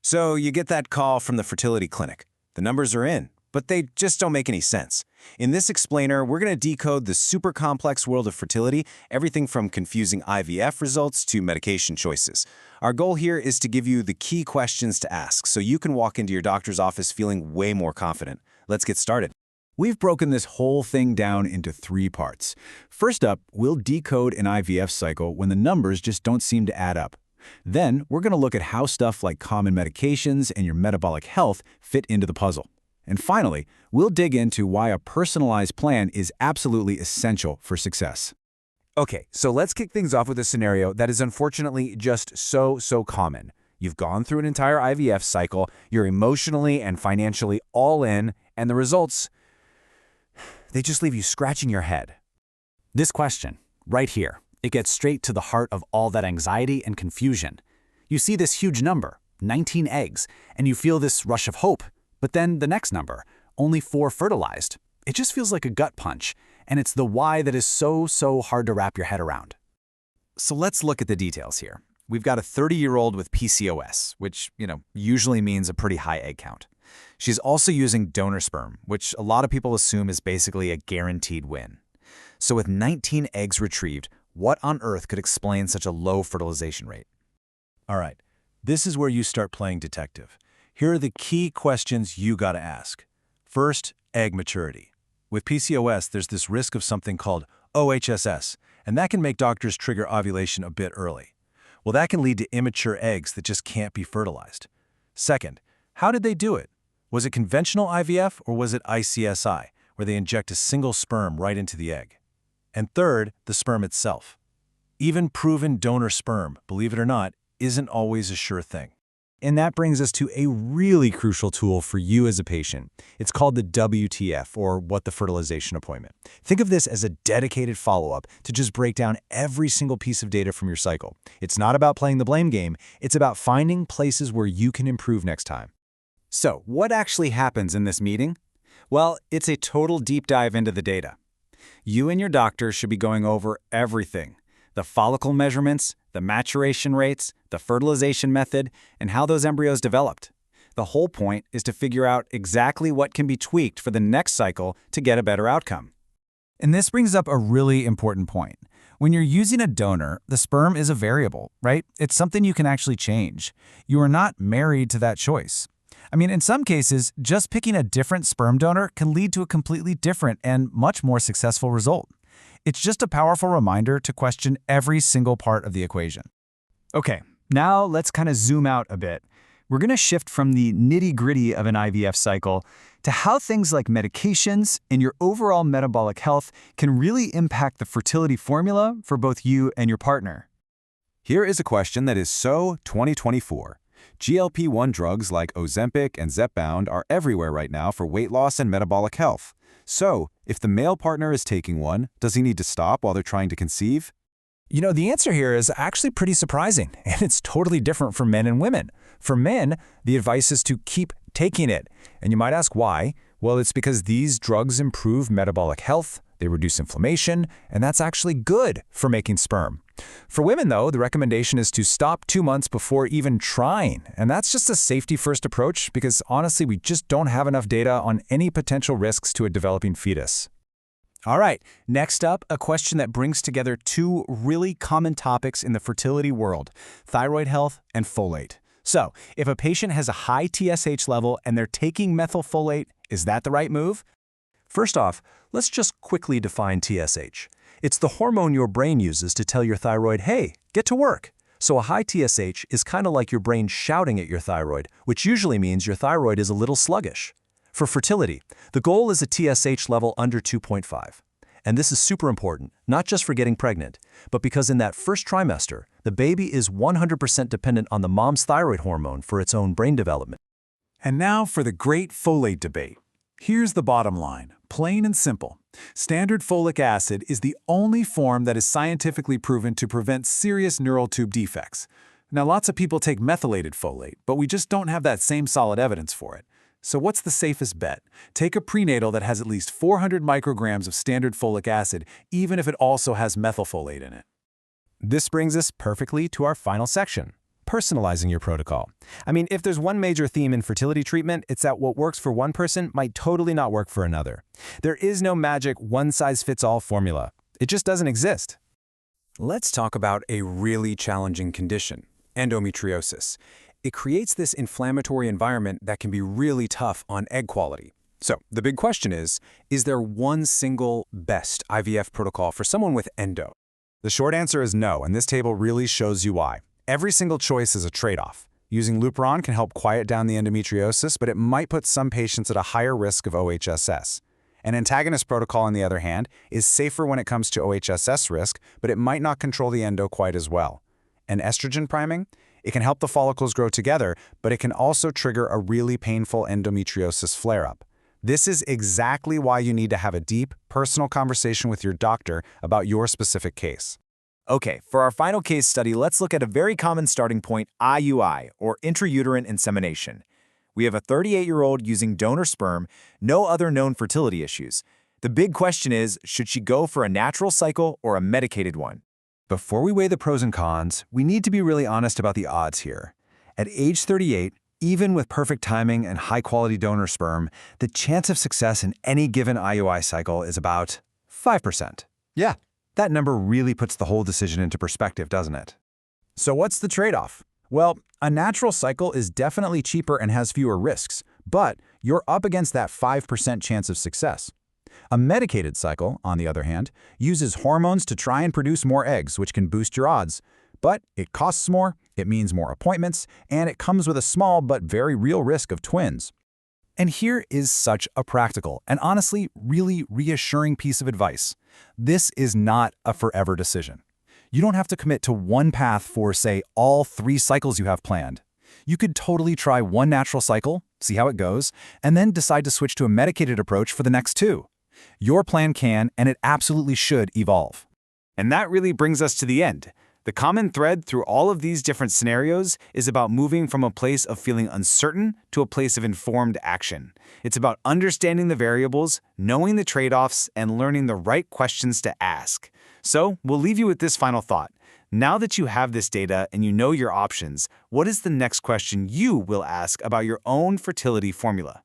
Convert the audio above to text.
So you get that call from the fertility clinic. The numbers are in, but they just don't make any sense. In this explainer, we're going to decode the super complex world of fertility, everything from confusing IVF results to medication choices. Our goal here is to give you the key questions to ask so you can walk into your doctor's office feeling way more confident. Let's get started. We've broken this whole thing down into 3 parts. First up, we'll decode an IVF cycle when the numbers just don't seem to add up. Then, we're going to look at how stuff like common medications and your metabolic health fit into the puzzle. And finally, we'll dig into why a personalized plan is absolutely essential for success. Okay, so let's kick things off with a scenario that is unfortunately just so common. You've gone through an entire IVF cycle, you're emotionally and financially all in, and the results, they just leave you scratching your head. This question, right here, it gets straight to the heart of all that anxiety and confusion. You see this huge number, 19 eggs, and you feel this rush of hope. But then the next number, only 4 fertilized. It just feels like a gut punch, and it's the why that is so hard to wrap your head around. So let's look at the details here. We've got a 30-year-old with PCOS, which, usually means a pretty high egg count. She's also using donor sperm, which a lot of people assume is basically a guaranteed win. So with 19 eggs retrieved, what on earth could explain such a low fertilization rate? All right, this is where you start playing detective. Here are the key questions you gotta ask. First, egg maturity. With PCOS, there's this risk of something called OHSS, and that can make doctors trigger ovulation a bit early. Well, that can lead to immature eggs that just can't be fertilized. Second, how did they do it? Was it conventional IVF or was it ICSI, where they inject a single sperm right into the egg? And third, the sperm itself. Even proven donor sperm, believe it or not, isn't always a sure thing. And that brings us to a really crucial tool for you as a patient. It's called the WTF, or What the Fertilization Appointment. Think of this as a dedicated follow-up to just break down every single piece of data from your cycle. It's not about playing the blame game, it's about finding places where you can improve next time. So, what actually happens in this meeting? Well, it's a total deep dive into the data. You and your doctor should be going over everything. The follicle measurements, the maturation rates, the fertilization method, and how those embryos developed. The whole point is to figure out exactly what can be tweaked for the next cycle to get a better outcome. And this brings up a really important point. When you're using a donor, the sperm is a variable, right? It's something you can actually change. You are not married to that choice. In some cases, just picking a different sperm donor can lead to a completely different and much more successful result. It's just a powerful reminder to question every single part of the equation. Okay, now let's kind of zoom out a bit. We're going to shift from the nitty-gritty of an IVF cycle to how things like medications and your overall metabolic health can really impact the fertility formula for both you and your partner. Here is a question that is so 2024. GLP-1 drugs like Ozempic and Zepbound are everywhere right now for weight loss and metabolic health. So, if the male partner is taking one, does he need to stop while they're trying to conceive? The answer here is actually pretty surprising, and it's totally different for men and women. For men, the advice is to keep taking it. And you might ask why? Well, it's because these drugs improve metabolic health, they reduce inflammation, and that's actually good for making sperm. For women, though, the recommendation is to stop 2 months before even trying. And that's just a safety-first approach because, honestly, we just don't have enough data on any potential risks to a developing fetus. All right, next up, a question that brings together 2 really common topics in the fertility world, thyroid health and folate. So, if a patient has a high TSH level and they're taking methylfolate, is that the right move? First off, let's just quickly define TSH. It's the hormone your brain uses to tell your thyroid, hey, get to work. So a high TSH is kind of like your brain shouting at your thyroid, which usually means your thyroid is a little sluggish. For fertility, the goal is a TSH level under 2.5. And this is super important, not just for getting pregnant, but because in that first trimester, the baby is 100% dependent on the mom's thyroid hormone for its own brain development. And now for the great folate debate. Here's the bottom line, plain and simple. Standard folic acid is the only form that is scientifically proven to prevent serious neural tube defects. Now, lots of people take methylated folate, but we just don't have that same solid evidence for it. So what's the safest bet? Take a prenatal that has at least 400 micrograms of standard folic acid, even if it also has methylfolate in it. This brings us perfectly to our final section. personalizing your protocol. I mean, if there's one major theme in fertility treatment, it's that what works for one person might totally not work for another. There is no magic one-size-fits-all formula. It just doesn't exist. Let's talk about a really challenging condition, endometriosis. It creates this inflammatory environment that can be really tough on egg quality. So the big question is there one single best IVF protocol for someone with endo? The short answer is no, and this table really shows you why. Every single choice is a trade-off. Using Lupron can help quiet down the endometriosis, but it might put some patients at a higher risk of OHSS. An antagonist protocol, on the other hand, is safer when it comes to OHSS risk, but it might not control the endo quite as well. And estrogen priming? It can help the follicles grow together, but it can also trigger a really painful endometriosis flare-up. This is exactly why you need to have a deep, personal conversation with your doctor about your specific case. Okay, for our final case study, let's look at a very common starting point, IUI, or intrauterine insemination. We have a 38-year-old using donor sperm, no other known fertility issues. The big question is, should she go for a natural cycle or a medicated one? Before we weigh the pros and cons, we need to be really honest about the odds here. At age 38, even with perfect timing and high-quality donor sperm, the chance of success in any given IUI cycle is about 5%. Yeah, that number really puts the whole decision into perspective, doesn't it? So what's the trade-off? Well, a natural cycle is definitely cheaper and has fewer risks, but you're up against that 5% chance of success. A medicated cycle, on the other hand, uses hormones to try and produce more eggs, which can boost your odds. But it costs more, it means more appointments, and it comes with a small but very real risk of twins. And here is such a practical and honestly really reassuring piece of advice. This is not a forever decision. You don't have to commit to one path for, say, all 3 cycles you have planned. You could totally try one natural cycle, see how it goes, and then decide to switch to a medicated approach for the next 2. Your plan can, and it absolutely should, evolve. And that really brings us to the end. The common thread through all of these different scenarios is about moving from a place of feeling uncertain to a place of informed action. It's about understanding the variables, knowing the trade-offs, and learning the right questions to ask. So, we'll leave you with this final thought. Now that you have this data and you know your options, what is the next question you will ask about your own fertility formula?